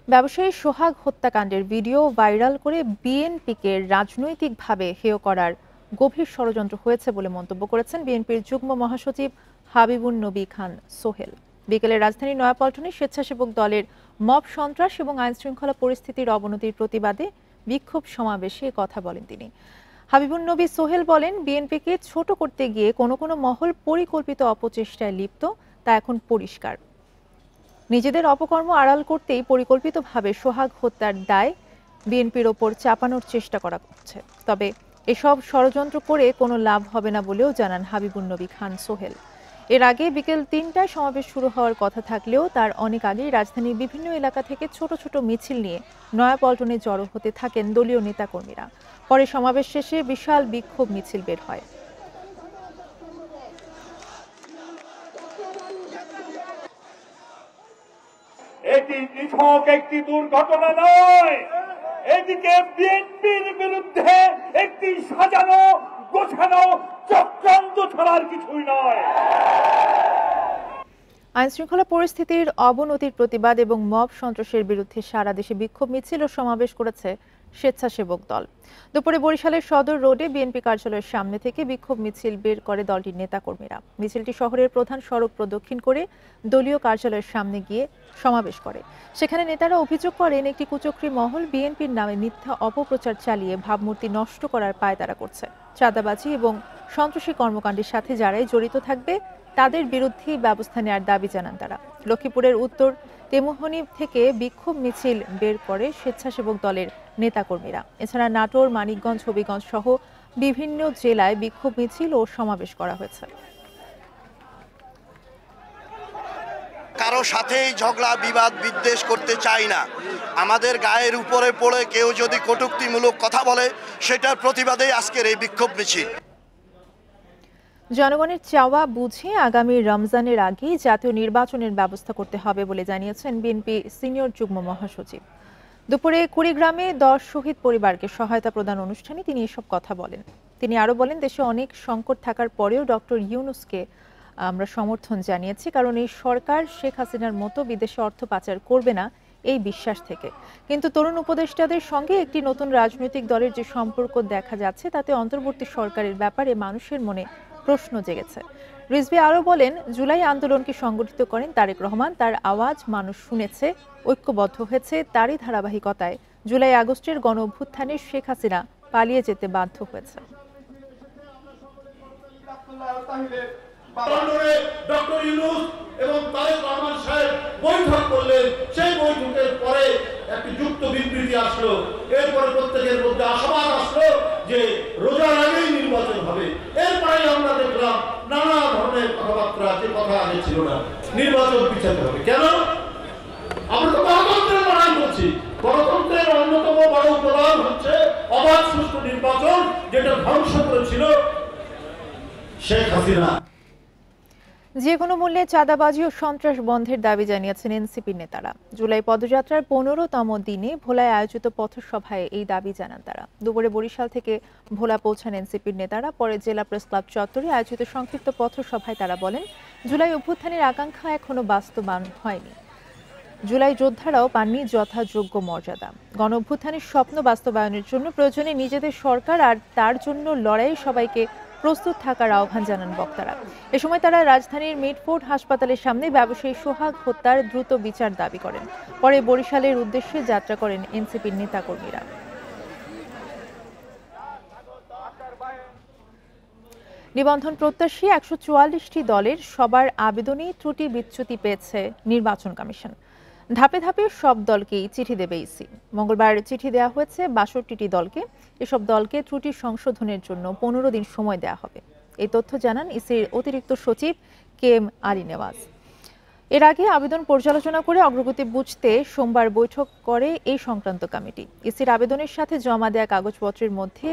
ব্যবসায়ী সোহাগ হত্যাকাণ্ডের video viral করে বিএনপিকে রাজনৈতিকভাবে হেয় করার গভীর ষড়যন্ত্র হয়েছে বলে মন্তব্য করেছেন বিএনপির যুগ্ম মহাসচিব হাবিবুন নবী খান সোহেল। বিকেলে রাজধানীর নয়াপল্টনে স্বেচ্ছাসেবক দলের মব সন্ত্রাস এবং আইনশৃঙ্খলা পরিস্থিতির অবনতির প্রতিবাদে বিক্ষোভ সমাবেশে কথা বলেন তিনি। হাবিবুন নবী সোহেল বলেন, বিএনপিকে ছোট করতে গিয়ে কোনো কোনো মহল পরিকল্পিত অপচেষ্টায় লিপ্ত, তা এখন পরিষ্কার। নিজেদের অপকর্ম আড়াল করতেই পরিকল্পিতভাবে সোহাগ হত্যার দায় বিএনপির ওপর চাপানোর চেষ্টা করা হচ্ছে। তবে এসব ষড়যন্ত্র করে কোনো লাভ হবে না বলেও জানান হাবিবুন নবী খান সোহেল। এর আগে বিকেল ৩টায় সমাবেশ শুরু হওয়ার কথা থাকলেও তার অনেক আগেই রাজধানীর বিভিন্ন এলাকা থেকে ছোট ছোট মিছিল নিয়ে নয়াপল্টনে জড়ো হতে থাকেন দলীয় নেতাকর্মীরা। পরে সমাবেশ শেষে বিশাল বিক্ষোভ মিছিল বের হয়। এটি নিছক একটি দুর্ঘটনা নয়, এদিকে বিএনপির বিরুদ্ধে একটি সাজানো গোছানো চক্রান্ত ছাড়ার কিছুই নয়। আইনশৃঙ্খলা পরিস্থিতির অবনতির প্রতিবাদ এবং মব সন্ত্রাসের বিরুদ্ধে সারা দেশে বিক্ষোভ মিছিল ও সমাবেশ করেছে স্বেচ্ছাসেবক দল। দুপুরে বরিশালের সদর রোডে বিএনপি কার্যালয়ের সামনে থেকে বিক্ষোভ মিছিল বের করে দলটির নেতাকর্মীরা। মিছিলটি শহরের প্রধান সড়ক প্রদক্ষিণ করে দলীয় কার্যালয়ের সামনে গিয়ে সমাবেশ করে। সেখানে নেতারা অভিযোগ করেন, একটি কুচক্রী মহল বিএনপির নামে মিথ্যা অপপ্রচার চালিয়ে ভাবমূর্তি নষ্ট করার পায়তারা করছে। চাঁদাবাজি এবং সন্ত্রাসী কর্মকাণ্ডের সাথে যারাই জড়িত থাকবে তাদের বিরুদ্ধে ব্যবস্থা নেওয়ার দাবি জানান তারা। লক্ষ্মীপুরের উত্তর তেমুহনী থেকে বিক্ষোভ মিছিল বের করে স্বেচ্ছাসেবক দলের নেতাকর্মীরা। এছাড়া নাটোর, মানিকগঞ্জ, হবিগঞ্জ সহ বিভিন্ন জেলায় বিক্ষোভ মিছিল ও সমাবেশ করা হয়েছে। কারো সাথেই ঝগড়া বিবাদ বিদ্বেষ করতে চাই না। আমাদের গায়ের উপরে পড়ে কেউ যদি কটূক্তিমূলক কথা বলে, সেটার প্রতিবাদেই আজকের এই বিক্ষোভ মিছিল। জনগণের চাওয়া বুঝে আগামী রমজানের আগেই জাতীয় নির্বাচনের ব্যবস্থা করতে হবে বলে জানিয়েছেন বিএনপি সিনিয়র যুগ্ম মহাসচিব। দুপুরে কুড়িগ্রামে 10 শহীদ পরিবারকে সহায়তা প্রদান অনুষ্ঠানে তিনি এসব কথা বলেন। তিনি আরও বলেন, দেশে অনেক সংকট থাকার পরেও ডক্টর ইউনূসকে আমরা সমর্থন জানিয়েছি, কারণ এই সরকার শেখ হাসিনার মতো বিদেশে অর্থ পাচার করবে না এই বিশ্বাস থেকে। কিন্তু তরুণ উপদেষ্টাদের সঙ্গে একটি নতুন রাজনৈতিক দলের যে সম্পর্ক দেখা যাচ্ছে, তাতে অন্তর্বর্তী সরকারের ব্যাপারে মানুষের মনে প্রশ্ন জেগেছে। রিজভী আরও বলেন, জুলাই আন্দোলনকে সংগঠিত করেন তারেক রহমান, তার আওয়াজ মানুষ শুনেছে, ঐক্যবদ্ধ হয়েছে। তারই ধারাবাহিকতায় জুলাই আগস্টের গণ অভ্যুত্থানে শেখ হাসিনা পালিয়ে যেতে বাধ্য হয়েছে। ডক্টর ইউনূস এবং তারেক রহমান সাহেব বৈঠক করলেন। সেই বৈঠকের পরে একটি যুক্ত বিবৃতি আসলো। এরপরে প্রত্যেকের মধ্যে আশাবাদ আসলো যে রোজার আগেই নির্বাচন হবে। এরপরে আমরা দেখলাম নানা ধরনের কথাবার্তা, যে কথা আগে ছিল না, নির্বাচন পিছাতে হবে। কেন? আমরা তো গণতন্ত্রের লড়াই করছি। গণতন্ত্রের অন্যতম বড় উপাদান হচ্ছে অবাধ সুষ্ঠু নির্বাচন, যেটা ধ্বংস করেছিল শেখ হাসিনা। যে কোনো মূল্যে চাঁদাবাজি ও সন্ত্রাস বন্ধের দাবি জানিয়েছেন এনসিপির নেতারা। জুলাই পদযাত্রার 15তম দিনে ভোলায় আয়োজিত পথসভায় এই দাবি জানান তারা। দুপুরে বরিশাল থেকে ভোলা পৌঁছান এনসিপির নেতারা। পরে জেলা প্রেস ক্লাব চত্বরে আয়োজিত সংক্ষিপ্ত পথসভায় তারা বলেন, জুলাই অভ্যুত্থানের আকাঙ্ক্ষা এখনো বাস্তবায়ন হয়নি। জুলাই যোদ্ধারাও পাননি যথাযোগ্য মর্যাদা। গণ অভ্যুত্থানের স্বপ্ন বাস্তবায়নের জন্য প্রয়োজনে নিজেদের সরকার আর তার জন্য লড়াই সবাইকে প্রস্তুত থাকার আহ্বান জানান বক্তারা। এ সময় তারা রাজধানীর মিটফোর্ড হাসপাতালের সামনে ব্যবসায়ী সোহাগ হত্যার দ্রুত বিচার দাবি করেন। পরে বরিশালের উদ্দেশ্যে যাত্রা করেন এনসিপির নেতাকর্মীরা। নিবন্ধন প্রত্যাশী 144টি দলের সবার আবেদনেই ত্রুটি বিচ্যুতি পেয়েছে নির্বাচন কমিশন। ধাপে ধাপে সব দলকেই চিঠি দেবে ইসি। মঙ্গলবার চিঠি দেওয়া হয়েছে 62টি দলকে। এসব দলকে ত্রুটি সংশোধনের জন্য 15 দিন সময় দেওয়া হবে। এই তথ্য জানান ইসির অতিরিক্ত সচিব কেএম আলী নেওয়াজ। এর আগে আবেদন পর্যালোচনা করে অগ্রগতি বুঝতে সোমবার বৈঠক করে এই সংক্রান্ত কমিটি। ইসির আবেদনের সাথে জমা দেওয়া কাগজপত্রের মধ্যে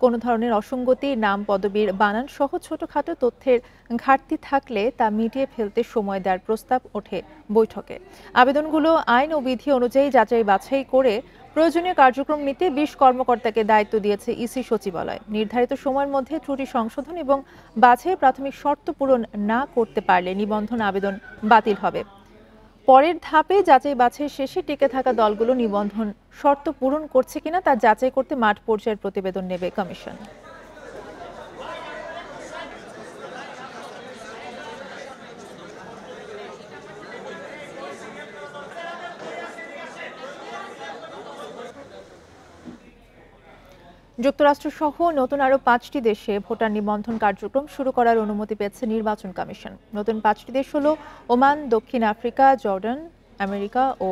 কোনো ধরনের অসঙ্গতি, নাম, পদবীর বানান সহ ছোটখাটো তথ্যের ঘাটতি থাকলে তা মিটিয়ে ফেলতে সময় দেওয়ার প্রস্তাব ওঠে বৈঠকে। আবেদনগুলো আইন ও বিধি অনুযায়ী যাচাই বাছাই করে প্রয়োজনীয় কার্যক্রম নিতে 20 কর্মকর্তাকে দায়িত্ব দিয়েছে ইসি সচিবালয়। নির্ধারিত সময়ের মধ্যে ত্রুটি সংশোধন এবং বাছাই প্রাথমিক শর্ত পূরণ না করতে পারলে নিবন্ধন আবেদন বাতিল হবে। পরের ধাপে যাচাই বাছাই শেষে টিকে থাকা দলগুলো নিবন্ধন শর্ত পূরণ করছে কিনা তা যাচাই করতে মাঠ পর্যায়ের প্রতিবেদন নেবে কমিশন। যুক্তরাষ্ট্রসহ নতুন আরও 5টি দেশে ভোটার নিবন্ধন কার্যক্রম শুরু করার অনুমতি পেয়েছে নির্বাচন কমিশন। নতুন 5টি দেশ হল ওমান, দক্ষিণ আফ্রিকা, জর্ডান, আমেরিকা ও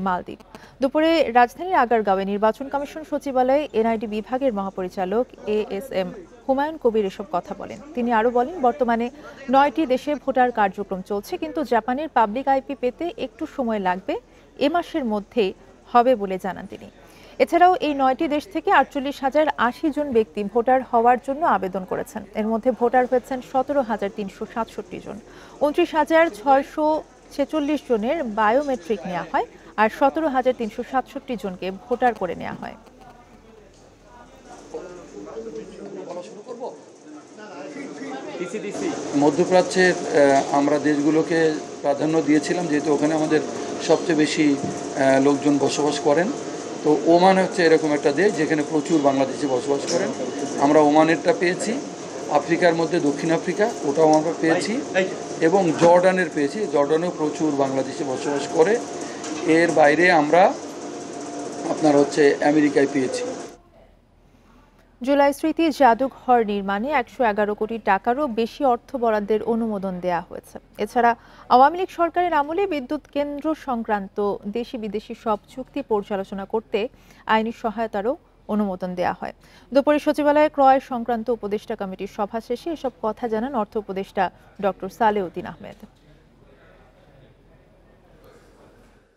মালদ্বীপ। দুপুরে রাজধানীর আগারগাঁওয়ে নির্বাচন কমিশন সচিবালয়ে এনআইডি বিভাগের মহাপরিচালক ASM হুমায়ুন কবির এসব কথা বলেন। তিনি আরও বলেন, বর্তমানে 9টি দেশে ভোটার কার্যক্রম চলছে, কিন্তু জাপানের পাবলিক আইপি পেতে একটু সময় লাগবে, এ মাসের মধ্যেই হবে বলে জানান তিনি। এছাড়াও এই 9টি দেশ থেকে 48,080 জন ব্যক্তি ভোটার হওয়ার জন্য আবেদন করেছেন। এর মধ্যে ভোটার হয়েছেন 17,367 জন। 29,646 জনের বায়োমেট্রিক নেওয়া হয়, আর 17,367 জনকে ভোটার করে নেওয়া হয়। মধ্যপ্রাচ্যের আমরা দেশগুলোকে প্রাধান্য দিয়েছিলাম, যেহেতু ওখানে আমাদের সবচেয়ে বেশি লোকজন বসবাস করেন। তো ওমান হচ্ছে এরকম একটা দেশ যেখানে প্রচুর বাংলাদেশি বসবাস করেন। আমরা ওমানেরটা পেয়েছি। আফ্রিকার মধ্যে দক্ষিণ আফ্রিকা, ওটাও আমরা পেয়েছি, এবং জর্ডানের পেয়েছি। জর্ডানেও প্রচুর বাংলাদেশি বসবাস করে। এর বাইরে আমরা আপনার হচ্ছে আমেরিকায় পেয়েছি। জুলাই স্মৃতি জাদুঘর নির্মাণে 111 কোটি টাকারও বেশি অর্থ বরাদ্দের অনুমোদন দেওয়া হয়েছে। এছাড়া আওয়ামী লীগ সরকারের আমলে বিদ্যুৎ কেন্দ্র সংক্রান্ত দেশি বিদেশি সব চুক্তি পর্যালোচনা করতে আইনি সহায়তারও অনুমোদন দেওয়া হয়। দুপুরে সচিবালয়ে ক্রয় সংক্রান্ত উপদেষ্টা কমিটির সভা শেষে এসব কথা জানান অর্থ উপদেষ্টা ডক্টর সালেউদ্দিন আহমেদ।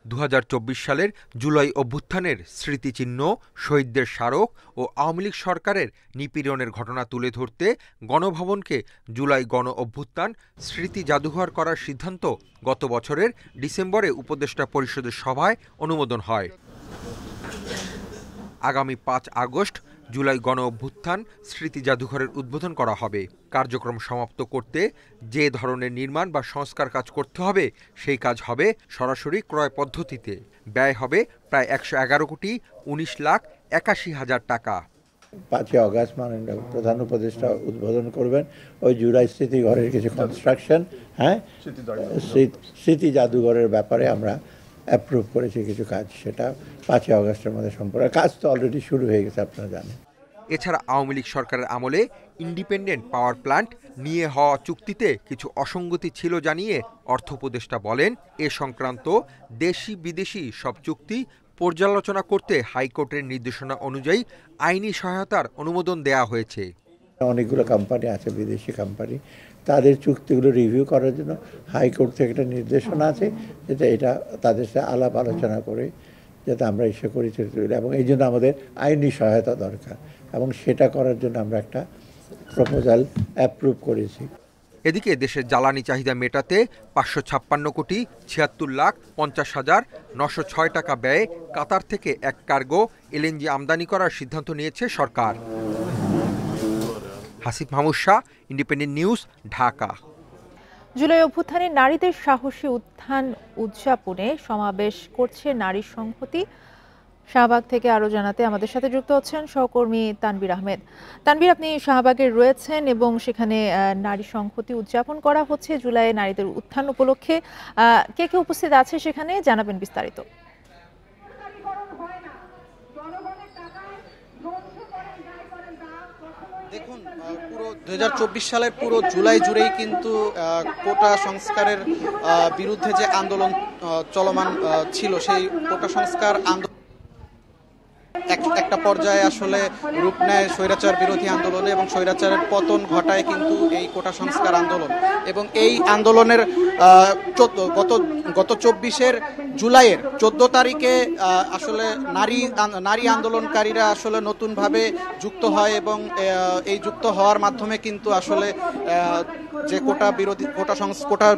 2024 সালের জুলাই অভ্যুত্থানের স্মৃতিচিহ্ন, শহীদদের স্মারক ও আওয়ামী লীগ সরকারের নিপীড়নের ঘটনা তুলে ধরতে গণভবনকে জুলাই গণ অভ্যুত্থান স্মৃতি জাদুঘর করার সিদ্ধান্ত গত বছরের ডিসেম্বরে উপদেষ্টা পরিষদের সভায় অনুমোদন হয়। আগামী 5 আগস্ট জুলাই গণ অভ্যুত্থান স্মৃতি জাদুঘরের উদ্বোধন করা হবে। কার্যক্রম সমাপ্ত করতে যে ধরনের নির্মাণ বা সংস্কার কাজ করতে হবে, সেই কাজ হবে সরাসরি ক্রয় পদ্ধতিতে। ব্যয় হবে প্রায় 111,19,81,000 টাকা। 5 আগস্ট মাননীয় প্রধান উপদেষ্টা উদ্বোধন করবেন ওই জুলাই স্মৃতিঘরের কিছু কনস্ট্রাকশন, স্মৃতি জাদুঘরের ব্যাপারে আমরা অ্যাপ্রুভ করেছি কিছু কাজ, সেটা 5 আগস্টের মধ্যে সম্পূর্ণ। কাজ তো অলরেডি শুরু হয়ে গেছে, আপনারা জানেন। এছাড়া আওয়ামী লীগ সরকারের আমলে ইন্ডিপেন্ডেন্ট পাওয়ার প্ল্যান্ট নিয়ে হওয়া চুক্তিতে কিছু অসঙ্গতি ছিল জানিয়ে অর্থ উপদেষ্টা বলেন, এ সংক্রান্ত দেশি বিদেশি সব চুক্তি পর্যালোচনা করতে হাইকোর্টের নির্দেশনা অনুযায়ী আইনি সহায়তার অনুমোদন দেওয়া হয়েছে। অনেকগুলো কোম্পানি আছে, বিদেশি কোম্পানি, তাদের চুক্তিগুলো রিভিউ করার জন্য হাইকোর্ট থেকে একটা নির্দেশনা আছে, যেটা এটা তাদের সাথে আলাপ আলোচনা করে যাতে আমরা এসে করি, এবং এই জন্য আমাদের আইনি সহায়তা দরকার, এবং সেটা করার জন্য আমরা একটা প্রপোজাল অ্যাপ্রুভ করেছি। এদিকে দেশের জ্বালানি চাহিদা মেটাতে 556,50,50,906 টাকা ব্যয়ে কাতার থেকে এক কার্গো এলএনজি আমদানি করার সিদ্ধান্ত নিয়েছে সরকার। Hasif Mahmud Shah, independent news, Dhaka. July অভ্যুত্থানে নারীদের সাহসী উত্থান উদযাপনে সমাবেশ করছে নারী সংহতি। শাহবাগ থেকে আরো জানাতে আমাদের সাথে যুক্ত হচ্ছেন সহকর্মী তানভীর আহমেদ। তানভীর, আপনি শাহবাগে রয়েছেন এবং সেখানে নারী সংহতি উদযাপন করা হচ্ছে জুলাই নারীদের উত্থান উপলক্ষে। কে কে উপস্থিত আছে সেখানে, জানাবেন বিস্তারিত। দেখুন, পুরো 2024 সালের পুরো জুলাই জুড়েই কিন্তু কোটা সংস্কারের বিরুদ্ধে যে আন্দোলন চলমান ছিল, সেই কোটা সংস্কার আন্দোলন একটা পর্যায়ে আসলে রূপ নেয় স্বৈরাচার বিরোধী আন্দোলনে, এবং স্বৈরাচারের পতন ঘটায় কিন্তু এই কোটা সংস্কার আন্দোলন। এবং এই আন্দোলনের গত 24 জুলাইয়ের 14 তারিখে আসলে নারী আন্দোলনকারীরা আসলে নতুনভাবে যুক্ত হয়, এবং এই যুক্ত হওয়ার মাধ্যমে কিন্তু আসলে যে কোটা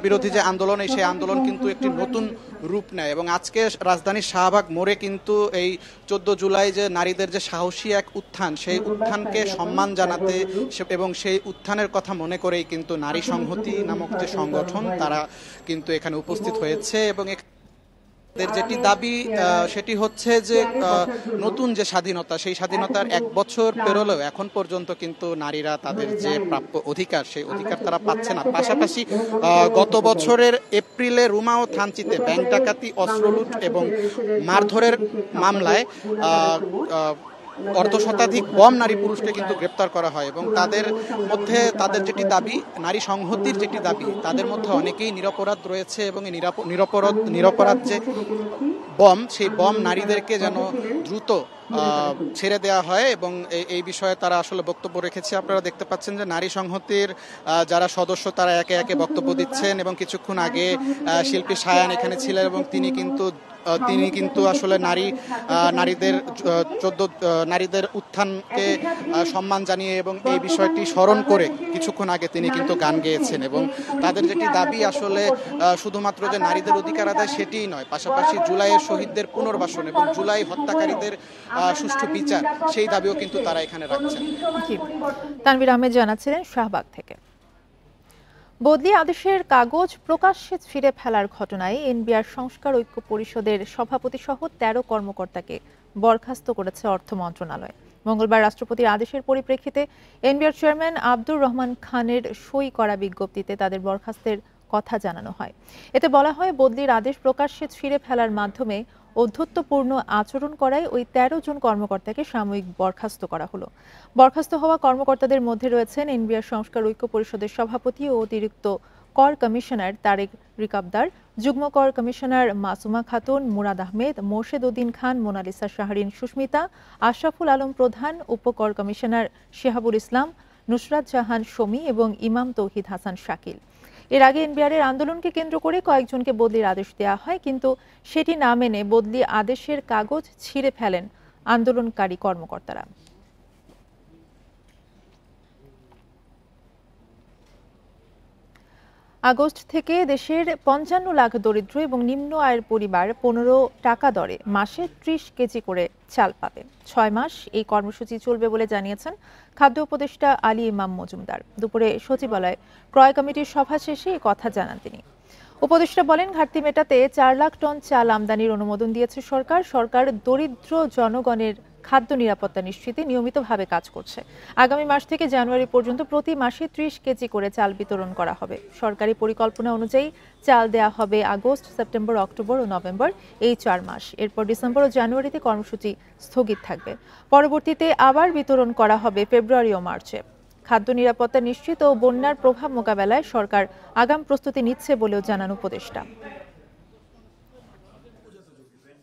বিরোধী যে আন্দোলন, সেই আন্দোলন কিন্তু একটি নতুন রূপ নেয়। এবং আজকে রাজধানীর শাহবাগ মোড়ে কিন্তু এই 14 জুলাই যে নারীদের যে সাহসী এক উত্থান, সেই উত্থানকে সম্মান জানাতে এবং সেই উত্থানের কথা মনে করেই কিন্তু নারী সংহতি নামক যে সংগঠন, তারা কিন্তু এখানে উপস্থিত হয়েছে। এবং এদের যেটি দাবি সেটি হচ্ছে যে নতুন যে স্বাধীনতা, সেই স্বাধীনতার 1 বছর পেরোলেও এখন পর্যন্ত কিন্তু নারীরা তাদের যে প্রাপ্য অধিকার, সেই অধিকার তারা পাচ্ছে না। পাশাপাশি গত বছরের এপ্রিলে রুমা ও থানচিতে ব্যাংক ডাকাতি, অস্ত্রলুট এবং মারধরের মামলায় অর্ধশতাধিক বম নারী পুরুষকে কিন্তু গ্রেপ্তার করা হয় এবং তাদের মধ্যে তাদের যেটি দাবি, নারী সংহতির যেটি দাবি, তাদের মধ্যে অনেকেই নিরপরাধ রয়েছে এবং এই নিরপরাধ যে বম, সেই বম নারীদেরকে যেন দ্রুত ছেড়ে দেওয়া হয় এবং এই বিষয়ে তারা আসলে বক্তব্য রেখেছে। আপনারা দেখতে পাচ্ছেন যে নারী সংহতির যারা সদস্য তারা একে একে বক্তব্য দিচ্ছেন এবং কিছুক্ষণ আগে শিল্পী সায়ান এখানে ছিলেন এবং তিনি কিন্তু আসলে নারীদের উত্থানকে সম্মান জানিয়ে এবং এই বিষয়টি স্মরণ করে কিছুক্ষণ আগে তিনি কিন্তু গান গেয়েছেন এবং তাদের যেটি দাবি আসলে শুধুমাত্র যে নারীদের অধিকার আদায় সেটিই নয়, পাশাপাশি জুলাইয়ের শহীদদের পুনর্বাসন এবং জুলাই হত্যাকারীদের সুষ্ঠু বিচার, সেই দাবিও কিন্তু তারা এখানে রাখছেন। তানভীর আহমেদ জানাচ্ছিলেন শাহবাগ থেকে। বদলি আদেশের কাগজ প্রকাশ্যে ছিঁড়ে ফেলার ঘটনায় এনবিআর সংস্কার ঐক্য পরিষদের সভাপতি সহ 13 কর্মকর্তাকে বরখাস্ত করেছে অর্থ মন্ত্রণালয়। মঙ্গলবার রাষ্ট্রপতির আদেশের পরিপ্রেক্ষিতে এনবিআর চেয়ারম্যান আব্দুর রহমান খানের সই করা বিজ্ঞপ্তিতে তাদের বরখাস্তের কথা জানানো হয়। এতে বলা হয়, বদলির আদেশ প্রকাশ্যে ছিঁড়ে ফেলার মাধ্যমে ঔদ্ধত্যপূর্ণ আচরণ করায় ওই 13 জন কর্মকর্তাকে সাময়িক বরখাস্ত করা হলো। বরখাস্ত হওয়া কর্মকর্তাদের মধ্যে রয়েছেন এনবিআর সংস্কার ঐক্য পরিষদের সভাপতি ও অতিরিক্ত কর কমিশনার তারেক রিকাবদার, যুগ্ম কর কমিশনার মাসুমা খাতুন, মুরাদ আহমেদ, মোর্শেদ উদ্দিন খান, মোনালিসা শাহরিন সুস্মিতা, আশরাফুল আলম প্রধান, উপকর কমিশনার শিহাবুল ইসলাম, নুসরাত জাহান শমী এবং ইমাম তৌহিদ হাসান শাকিল। এর আগে এনবিআরের আন্দোলনকে কেন্দ্র করে কয়েকজনকে বদলির আদেশ দেওয়া হয়, কিন্তু সেটি না মেনে বদলি আদেশের কাগজ ছিঁড়ে ফেলেন আন্দোলনকারী কর্মকর্তারা। আগস্ট থেকে দেশের 55 লাখ দরিদ্র এবং নিম্ন আয়ের পরিবার 15 টাকা দরে মাসে 30 কেজি করে চাল পাবে। 6 মাস এই কর্মসূচি চলবে বলে জানিয়েছেন খাদ্য উপদেষ্টা আলী ইমাম মজুমদার। দুপুরে সচিবালয়ে ক্রয় কমিটির সভা শেষে এই কথা জানান তিনি। উপদেষ্টা বলেন, ঘাটতি মেটাতে 4 লাখ টন চাল আমদানির অনুমোদন দিয়েছে সরকার। সরকার দরিদ্র জনগণের খাদ্য নিরাপত্তা নিশ্চিতে নিয়মিতভাবে কাজ করছে। আগামী মাস থেকে জানুয়ারি পর্যন্ত প্রতি মাসে 30 কেজি করে চাল বিতরণ করা হবে। সরকারি পরিকল্পনা অনুযায়ী চাল দেয়া হবে আগস্ট, সেপ্টেম্বর, অক্টোবর ও নভেম্বর, এই 4 মাস। এরপর ডিসেম্বর ও জানুয়ারিতে কর্মসূচি স্থগিত থাকবে। পরবর্তীতে আবার বিতরণ করা হবে ফেব্রুয়ারি ও মার্চে। খাদ্য নিরাপত্তা নিশ্চিত ও বন্যার প্রভাব মোকাবেলায় সরকার আগাম প্রস্তুতি নিচ্ছে বলেও জানান উপদেষ্টা।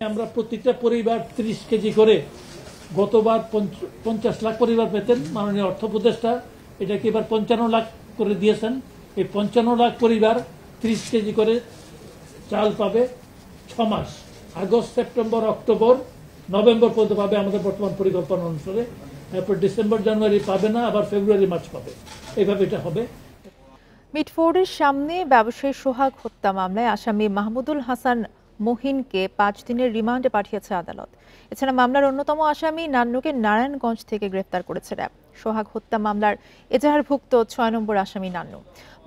আমরা প্রত্যেকটা পরিবার 30 কেজি করে, গতবার 50 লাখ পরিবার পেতেন, মাননীয় অর্থ উপদেষ্টা এটাকে এবার 55 লাখ করে দিয়েছেন। এই 55 লাখ পরিবার 30 কেজি করে চাল পাবে 6 মাস, আগস্ট, সেপ্টেম্বর, অক্টোবর, নভেম্বর পর্যন্ত পাবে আমাদের বর্তমান পরিকল্পনা অনুসারে। এরপর ডিসেম্বর, জানুয়ারি পাবে না, আবার ফেব্রুয়ারি, মার্চ পাবে। এইভাবে এটা হবে। মিটফোর্ডের সামনে ব্যবসায়ী সোহাগ হত্যা মামলায় আসামি মাহমুদুল হাসান মহিনকে 5 দিনের রিমান্ডে পাঠিয়েছে আদালত। এছাড়া মামলার অন্যতম আসামি নান্নুকে নারায়ণগঞ্জ থেকে গ্রেফতার করেছে র্যাব। সোহাগ হত্যা মামলার এজাহারভুক্ত 6 নম্বর আসামি নান্নু।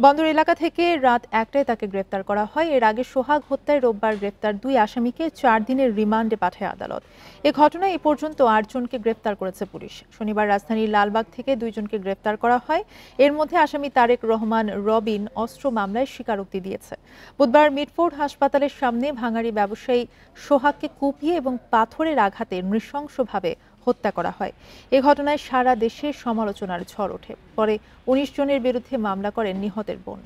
বন্দর এলাকা থেকে রাত 1টায় তাকে গ্রেফতার করা হয়। এর আগে সোহাগ হত্যায় রোববার গ্রেফতার 2 আসামিকে 4 দিনের রিমান্ডে পাঠায় আদালত। এ ঘটনায় এ পর্যন্ত 8 জনকে গ্রেফতার করেছে পুলিশ। শনিবার রাজধানীর লালবাগ থেকে 2 জনকে গ্রেফতার করা হয়। এর মধ্যে আসামি তারেক রহমান রবিন অস্ত্র মামলায় স্বীকারোক্তি দিয়েছে। বুধবার মিটফোর্ড হাসপাতালের সামনে ভাঙাড়ি ব্যবসায়ী সোহাগকে কুপিয়ে এবং পাথরের আঘাতে নৃশংসভাবে হত্যা করা হয়। এ ঘটনায় সারা দেশে সমালোচনার ঝড় ওঠে। পরে 19 জনের বিরুদ্ধে মামলা করেন নিহতের বোন।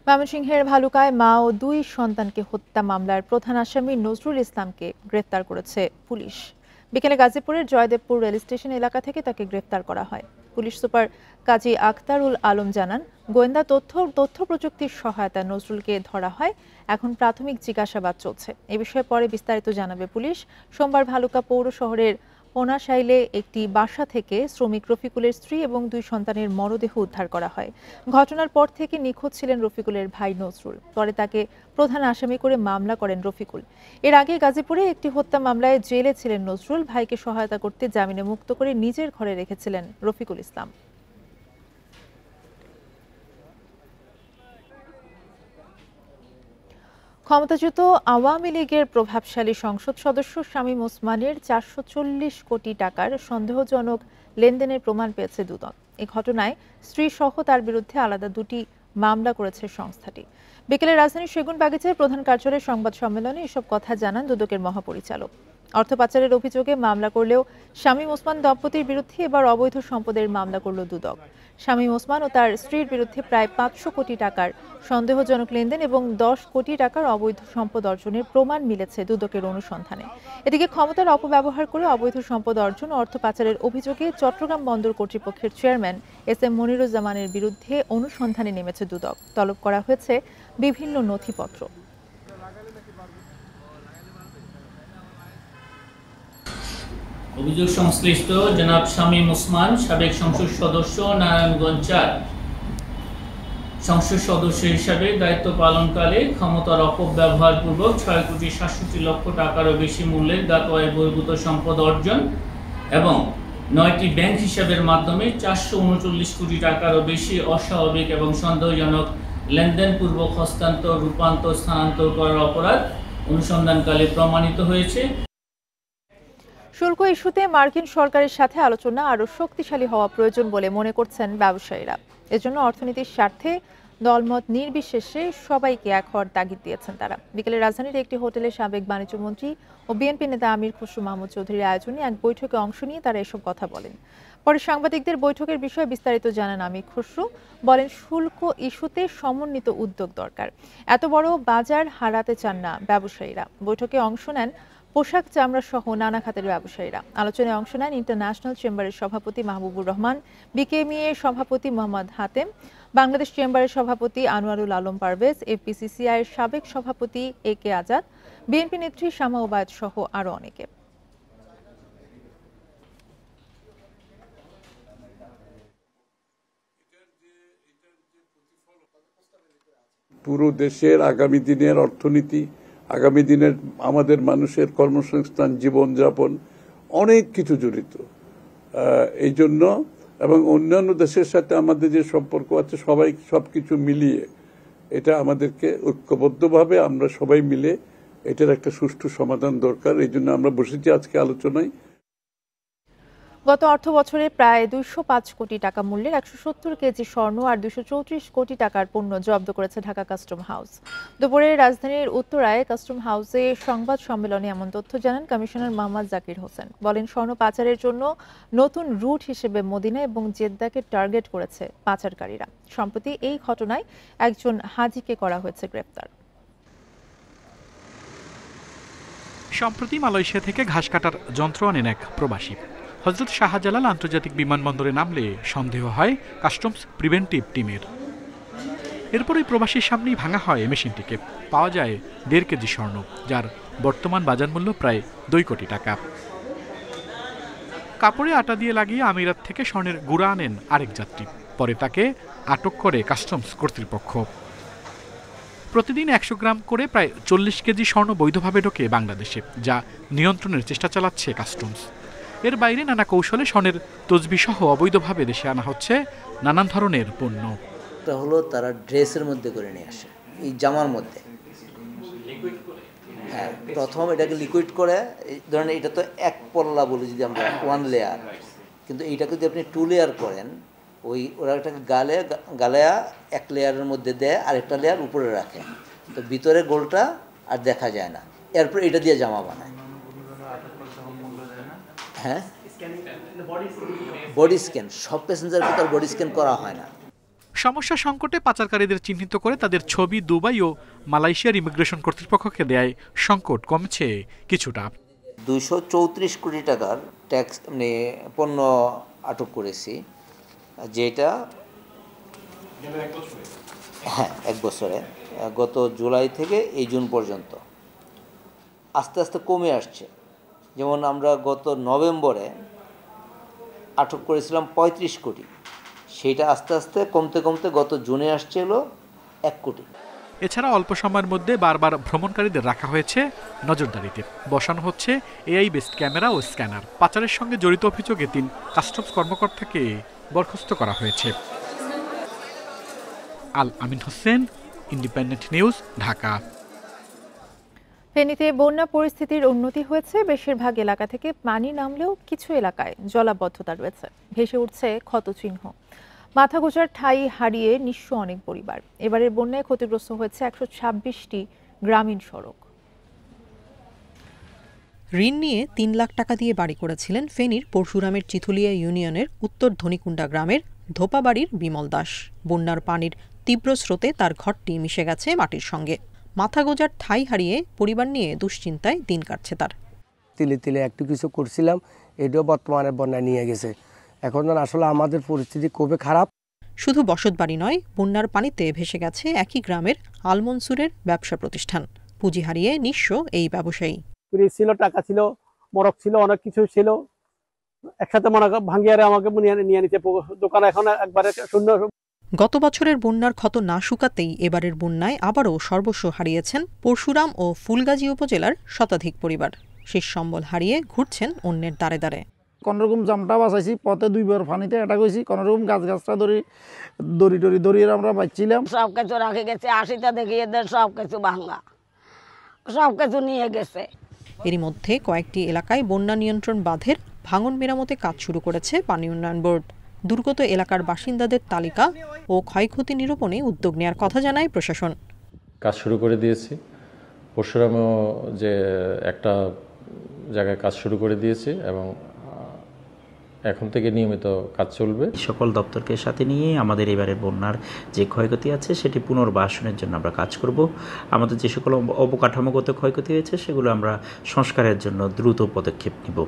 ময়মনসিংহের ভালুকায় মা ও 2 সন্তানকে হত্যা মামলার প্রধান আসামি নজরুল ইসলামকে গ্রেফতার করেছে পুলিশ। বিকেলে গাজীপুরের জয়দেবপুর রেল স্টেশন এলাকা থেকে তাকে গ্রেফতার করা হয়। পুলিশ সুপার কাজী আখতারুল আলম জানান, গোয়েন্দা তথ্য প্রযুক্তির সহায়তায় নজরুলকে ধরা হয়। এখন প্রাথমিক জিজ্ঞাসাবাদ চলছে। এ বিষয়ে পরে বিস্তারিত জানাবে পুলিশ। সোমবার ভালুকা পৌর শহরের পোনাশাইলে একটি বাসা থেকে শ্রমিক রফিকুলের স্ত্রী এবং 2 সন্তানের মরদেহ উদ্ধার করা হয়। ঘটনার পর থেকে নিখোঁজ ছিলেন রফিকুলের ভাই নজরুল। পরে তাকে প্রধান আসামি করে মামলা করেন রফিকুল। এর আগে গাজীপুরে একটি হত্যা মামলায় জেলে ছিলেন নজরুল। ভাইকে সহায়তা করতে জামিনে মুক্ত করে নিজের ঘরে রেখেছিলেন রফিকুল ইসলাম। ক্ষমতাচ্যুত আওয়ামী লীগের প্রভাবশালী সংসদ সদস্য শামীম ওসমানের 440 কোটি টাকার সন্দেহজনক লেনদেনের প্রমাণ পেয়েছে দুদক। এই ঘটনায় স্ত্রী সহ তার বিরুদ্ধে আলাদা দুটি মামলা করেছে সংস্থাটি। বিকেলে রাজধানীর সেগুনবাগিচায় প্রধান কার্যালয়ের সংবাদ সম্মেলনে এসব কথা জানান দুদকের মহাপরিচালক। অর্থ পাচারের অভিযোগে মামলা করলেও শামীম ওসমান দম্পতির বিরুদ্ধে এবার অবৈধ সম্পদের মামলা করল দুদক। শামীম ওসমান ও তার স্ত্রীর বিরুদ্ধে প্রায় 500 কোটি টাকার সন্দেহজনক লেনদেন এবং 10 কোটি টাকার অবৈধ সম্পদ অর্জনের প্রমাণ মিলেছে দুদকের অনুসন্ধানে। এদিকে ক্ষমতার অপব্যবহার করে অবৈধ সম্পদ অর্জন ও অর্থ পাচারের অভিযোগে চট্টগ্রাম বন্দর কর্তৃপক্ষের চেয়ারম্যান এস.এম. মনিরুজ্জামানের বিরুদ্ধে অনুসন্ধানে নেমেছে দুদক। তলব করা হয়েছে বিভিন্ন নথিপত্র। অভিযোগ সংশ্লিষ্ট জনাব শামীম ওসমান, সাবেক সংসদ সদস্য, নারায়ণগঞ্জ 4 সংসদ সদস্য হিসাবে দায়িত্ব পালনকালে ক্ষমতার অপব্যবহার পূর্বক 6,67,00,000 টাকারও বেশি মূল্যের জ্ঞাতওয়ায় বহির্ভূত সম্পদ অর্জন এবং 9টি ব্যাংক হিসাবের মাধ্যমে 439 কোটি টাকারও বেশি অস্বাভাবিক এবং সন্দেহজনক লেনদেন পূর্বক হস্তান্তর, রূপান্তর, স্থানান্তর করার অপরাধ অনুসন্ধানকালে প্রমাণিত হয়েছে। শুল্ক ইস্যুতে মার্কিন সরকারের সাথে আলোচনা আরও শক্তিশালী হওয়া প্রয়োজন বলে মনে করছেন ব্যবসায়ীরা। এজন্য অর্থনীতির স্বার্থে দলমত নির্বিশেষে সবাইকে এক হওয়ার তাগিদ দিয়েছেন তারা। বিকেলে রাজধানীর একটি হোটেলে সাবেক বাণিজ্যমন্ত্রী ও বিএনপি নেতা আমির খসরু মাহমুদ চৌধুরীর আয়োজনে এক বৈঠকে অংশ নিয়ে তারা এসব কথা বলেন। পরে সাংবাদিকদের বৈঠকের বিষয়ে বিস্তারিত জানান আমির খসরু। বলেন, শুল্ক ইস্যুতে সমন্বিত উদ্যোগ দরকার। এত বড় বাজার হারাতে চান না ব্যবসায়ীরা। বৈঠকে অংশ নেন পোশাক, চামড়া সহ নানা খাতের ব্যবসায়ীরা। আলোচনায় অংশ নেন ইন্টারন্যাশনাল চেম্বারের সভাপতি মাহবুবুর রহমান, বিকেএমইএ সভাপতি মোহাম্মদ হাতেম, বাংলাদেশ চেম্বারের সভাপতি আনোয়ারুল আলম পারভেজ, এফবিসিসিআই এর সাবেক সভাপতি এ.কে আজাদ, বিএনপি নেত্রী শামা ওবায়দ সহ আরো অনেকে। পুরো দেশের আগামী দিনের অর্থনীতি, আগামী দিনের আমাদের মানুষের কর্মসংস্থান, জীবনযাপন অনেক কিছু জড়িত। এই জন্য এবং অন্যান্য দেশের সাথে আমাদের যে সম্পর্ক আছে সবাই সবকিছু মিলিয়ে এটা আমাদেরকে ঐক্যবদ্ধভাবে আমরা সবাই মিলে এটার একটা সুষ্ঠু সমাধান দরকার। এই জন্য আমরা বসেছি আজকে আলোচনায়। গত অর্থ বছরে প্রায় 205 কোটি টাকা মূল্যের 170 কেজি স্বর্ণ আর 234 কোটি টাকার পণ্য জব্দ করেছে ঢাকা কাস্টম হাউস। দুপুরে রাজধানীর উত্তরায় কাস্টম হাউসে সংবাদ সম্মেলনে এমন তথ্য জানান কমিশনার মোহাম্মদ জাকির হোসেন। বলেন, স্বর্ণ পাচারের জন্য নতুন রুট হিসেবে মদিনা এবং জেদ্দাকে টার্গেট করেছে পাচারকারীরা। সম্প্রতি এই ঘটনায় একজন হাজিকে করা হয়েছে গ্রেপ্তার। সম্প্রতি মালয়েশিয়া থেকে ঘাস কাটার যন্ত্র আনেন এক প্রবাসী। হযরত শাহজালাল আন্তর্জাতিক বিমানবন্দরে নামলে সন্দেহ হয় কাস্টমস প্রিভেন্টিভ টিমের। এরপর এই প্রবাসীর সামনেই ভাঙা হয় মেশিনটিকে। পাওয়া যায় 1.5 কেজি স্বর্ণ, যার বর্তমান বাজার মূল্য প্রায় 2 কোটি টাকা। কাপড়ে আটা দিয়ে লাগিয়ে আমিরাত থেকে স্বর্ণের গুঁড়া আনেন আরেক যাত্রী। পরে তাকে আটক করে কাস্টমস কর্তৃপক্ষ। প্রতিদিন 100 গ্রাম করে প্রায় 40 কেজি স্বর্ণ বৈধভাবে ঢোকে বাংলাদেশে, যা নিয়ন্ত্রণের চেষ্টা চালাচ্ছে কাস্টমস। এর বাইরে নানা কৌশলে স্বর্ণের তসবি সহ অবৈধভাবে দেশে আনা হচ্ছে নানান ধরনের পণ্য। এটা হলো তারা ড্রেসের মধ্যে করে নিয়ে আসে, এই জামার মধ্যে। হ্যাঁ, প্রথম এটাকে লিকুইড করে, ধরেন এটা তো এক পল্লা বলি যদি আমরা, 1 লেয়ার, কিন্তু এইটাকে যদি আপনি 2 লেয়ার করেন, ওরা এটাকে গালেয়া 1 লেয়ারের মধ্যে দেয়, আরেকটা লেয়ার উপরে রাখে, তো ভিতরে গোলটা আর দেখা যায় না। এরপর এটা দিয়ে জামা বানায়। হ্যাঁ, বডি স্ক্যান, সব প্যাসেঞ্জারকে তার বডি স্ক্যান করা হয় না। সমস্যা সংকটে পাচারকারীদের চিহ্নিত করে তাদের ছবি দুবাই ও মালয়েশিয়ার ইমিগ্রেশন কর্তৃপক্ষকে দেয় সংকট কমছে কিছুটা। 234 কোটি টাকার ট্যাক্স পণ্য আটক করেছি, যেটা হ্যাঁ 1 বছরে, গত জুলাই থেকে এই জুন পর্যন্ত আস্তে আস্তে কমে আসছে। যেমন আমরা গত নভেম্বরে আটক করেছিলাম 35 কোটি, সেটা আস্তে আস্তে কমতে কমতে গত জুনে আসছে হলো 1 কোটি। এছাড়া অল্প সময়ের মধ্যে বারবার ভ্রমণকারীদের রাখা হয়েছে নজরদারিতে। বসানো হচ্ছে এআই বেসড ক্যামেরা ও স্ক্যানার। পাচারের সঙ্গে জড়িত অভিযোগে 3 কাস্টমস কর্মকর্তাকে বরখাস্ত করা হয়েছে। আল আমিন হোসেন, ইন্ডিপেন্ডেন্ট নিউজ, ঢাকা। ফেনীতে বন্যা পরিস্থিতির উন্নতি হয়েছে। বেশিরভাগ এলাকা থেকে পানি নামলেও কিছু এলাকায় জলাবদ্ধতা রয়েছে, ভেসে উঠছে ক্ষতচিহ্ন। মাথা গোঁজার ঠাঁই হারিয়ে নিঃস্ব অনেক পরিবার। এবারের বন্যায় ক্ষতিগ্রস্ত হয়েছে 126টি গ্রামীণ সড়ক। ঋণ নিয়ে ৩ লাখ টাকা দিয়ে বাড়ি করেছিলেন ফেনীর পরশুরামের চিথুলিয়া ইউনিয়নের উত্তর ধনিকুণ্ডা গ্রামের ধোপাবাড়ির বিমল দাস। বন্যার পানির তীব্র স্রোতে তার ঘরটি মিশে গেছে মাটির সঙ্গে। মাথা গোঁজার ঠাঁই হারিয়ে পরিবার নিয়ে দুশ্চিন্তায় দিন কাটছে তার। তিলে তিলে একটু কিছু করছিলাম, এটাও বর্তমানে বন্যায় নিয়ে গেছে। এখন আসলে আমাদের পরিস্থিতি খুবই খারাপ। শুধু বসতবাড়ি নয়, বন্যার পানিতে ভেসে গেছে একই গ্রামের আলমনসুরের ব্যবসা প্রতিষ্ঠান। পুঁজি হারিয়ে নিঃস্ব এই ব্যবসায়ী। ছিল, টাকা ছিল, মরক ছিল, অনেক কিছু ছিল, একসাথে মনে ভাঙিয়ে আমাকে নিয়ে নিতে দোকান এখন একবারে শূন্য। গত বছরের বন্যার ক্ষত না শুকাতেই এবারের বন্যায় আবারও সর্বস্ব হারিয়েছেন পরশুরাম ও ফুলগাজী উপজেলার শতাধিক পরিবার। শেষ সম্বল হারিয়ে ঘুরছেন অন্যের দ্বারে দ্বারে। কোনোরকম জামটা বাঁচাইছি, পথে 2 বার পানিতে এটা গেছি, কোনোরকম গাছটা দড়ি আমরা বাঁচছিলাম। সব কিছু রাখে গেছে, 80টা দেখি এদের সব কিছু ভাঙা, সব কিছু নিয়ে গেছে। এরই মধ্যে কয়েকটি এলাকায় বন্যা নিয়ন্ত্রণ বাঁধের ভাঙন মেরামতে কাজ শুরু করেছে পানি উন্নয়ন বোর্ড। দুর্গত এলাকার বাসিন্দাদের তালিকা ও ক্ষয়ক্ষতি নিরূপণে উদ্যোগ নেওয়ার কথা জানায় প্রশাসন। কাজ শুরু করে দিয়েছি। পরশুরামেও যে একটা জায়গায় কাজ শুরু করে দিয়েছি এবং এখন থেকে নিয়মিত কাজ চলবে। সকল দপ্তরকে সাথে নিয়ে আমাদের এবারে বন্যার যে ক্ষয়ক্ষতি আছে সেটি পুনর্বাসনের জন্য আমরা কাজ করব। আমাদের যে সকল অবকাঠামোগত ক্ষয়ক্ষতি হয়েছে সেগুলো আমরা সংস্কারের জন্য দ্রুত পদক্ষেপ নিব।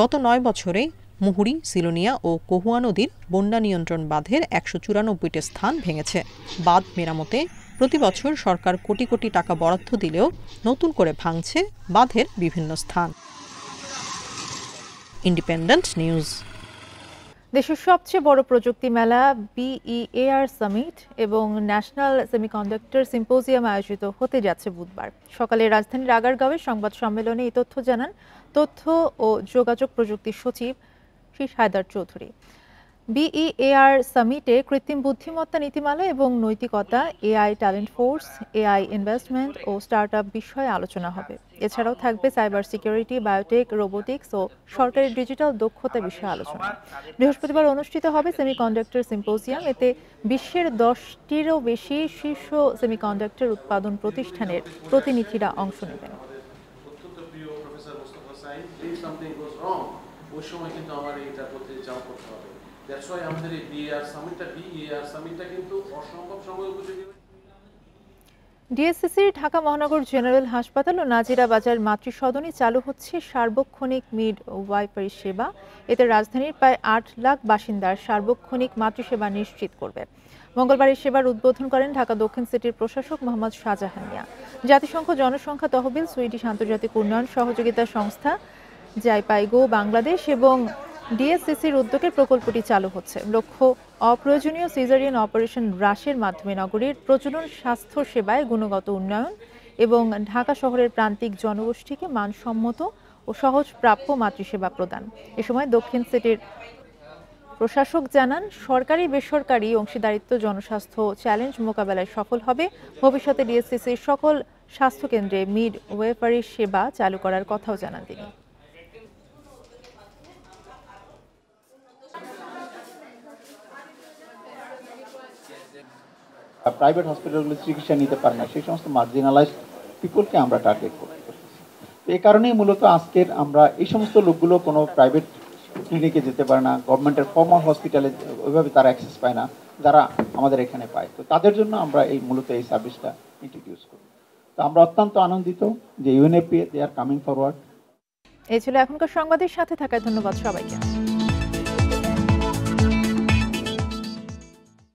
গত 9 বছরে মুহুরী, সিলোনিয়া ও কহুয়া নদীর বন্যা নিয়ন্ত্রণ বাঁধের 194টি স্থান ভেঙেছে। বাঁধ মেরামতে প্রতি বছর সরকার কোটি কোটি টাকা বরাদ্দ দিলেও নতুন করে ভাঙছে বাঁধের বিভিন্ন স্থান। Independent news. দেশের সবচেয়ে বড় প্রযুক্তি মেলা BEAR সামিট এবং ন্যাশনাল সেমিকন্ডাক্টর সিম্পোজিয়াম আয়োজিত হতে যাচ্ছে বুধবার সকালে রাজধানীর আগারগাঁওয়ে সংবাদ সম্মেলনে এই তথ্য জানান তথ্য ও যোগাযোগ প্রযুক্তি সচিব শীষ হায়দার চৌধুরী। BEAR সামিটে কৃত্রিম বুদ্ধিমত্তা নীতিমালা এবং নৈতিকতা, AI talent force, AI investment ও স্টার্টআপ বিষয়ে আলোচনা হবে। এছাড়াও থাকবে সাইবার সিকিউরিটি, বায়োটেক, রোবোটিক্স ও সরকারি ডিজিটাল দক্ষতা বিষয়ে আলোচনা। বৃহস্পতিবার অনুষ্ঠিত হবে সেমিকন্ডাক্টর সিম্পোজিয়াম। এতে বিশ্বের 10টিরও বেশি শীর্ষ সেমিকন্ডাক্টর উৎপাদন প্রতিষ্ঠানের প্রতিনিধিরা অংশ নেবেন। ডিএসসিসির ঢাকা মহানগর জেনারেল হাসপাতাল ও নাজিরা বাজার মাতৃসদনে চালু হচ্ছে সার্বক্ষণিক মিড ওয়াইফারি সেবা। এতে রাজধানীর প্রায় 8 লাখ বাসিন্দার সার্বক্ষণিক মাতৃসেবা নিশ্চিত করবে। মঙ্গলবার এই সেবার উদ্বোধন করেন ঢাকা দক্ষিণ সিটির প্রশাসক মোহাম্মদ শাহজাহান মিয়া। জাতিসংঘ জনসংখ্যা তহবিল, সুইডিশ আন্তর্জাতিক উন্নয়ন সহযোগিতা সংস্থা, জাইপাইগো বাংলাদেশ এবং ডিএসসিসির উদ্যোগে প্রকল্পটি চালু হচ্ছে। লক্ষ্য অপ্রয়োজনীয় সিজারিয়ান অপারেশন হ্রাসের মাধ্যমে নগরীর প্রজনন স্বাস্থ্য সেবায় গুণগত উন্নয়ন এবং ঢাকা শহরের প্রান্তিক জনগোষ্ঠীকে মানসম্মত ও সহজ প্রাপ্য মাতৃসেবা প্রদান। এ সময় দক্ষিণ সিটির প্রশাসক জানান, সরকারি বেসরকারি অংশীদারিত্ব জনস্বাস্থ্য চ্যালেঞ্জ মোকাবেলায় সফল হবে। ভবিষ্যতে ডিএসসিসির সকল স্বাস্থ্যকেন্দ্রে মিড ওয়েফারি সেবা চালু করার কথাও জানান তিনি। প্রাইভেট হসপিটালগুলো চিকিৎসা নিতে পারে না, সেই সমস্ত মার্জিনালাইজড পিপলকে আমরা টার্গেট করতে পারছি। তো এই কারণেই মূলত আজকের আমরা এই সমস্ত লোকগুলো কোনো প্রাইভেট ক্লিনিকে যেতে পারে না, গভর্নমেন্টের ফর্মাল হসপিটালে ওইভাবে তারা অ্যাক্সেস পায় না, যারা আমাদের এখানে পায়। তো তাদের জন্য আমরা মূলত এই সার্ভিসটা ইন্ট্রোডিউস করি। তো আমরা অত্যন্ত আনন্দিত যে UNFPA they are coming forward. এই ছিল এখনকার সংবাদের সাথে থাকার ধন্যবাদ সবাইকে।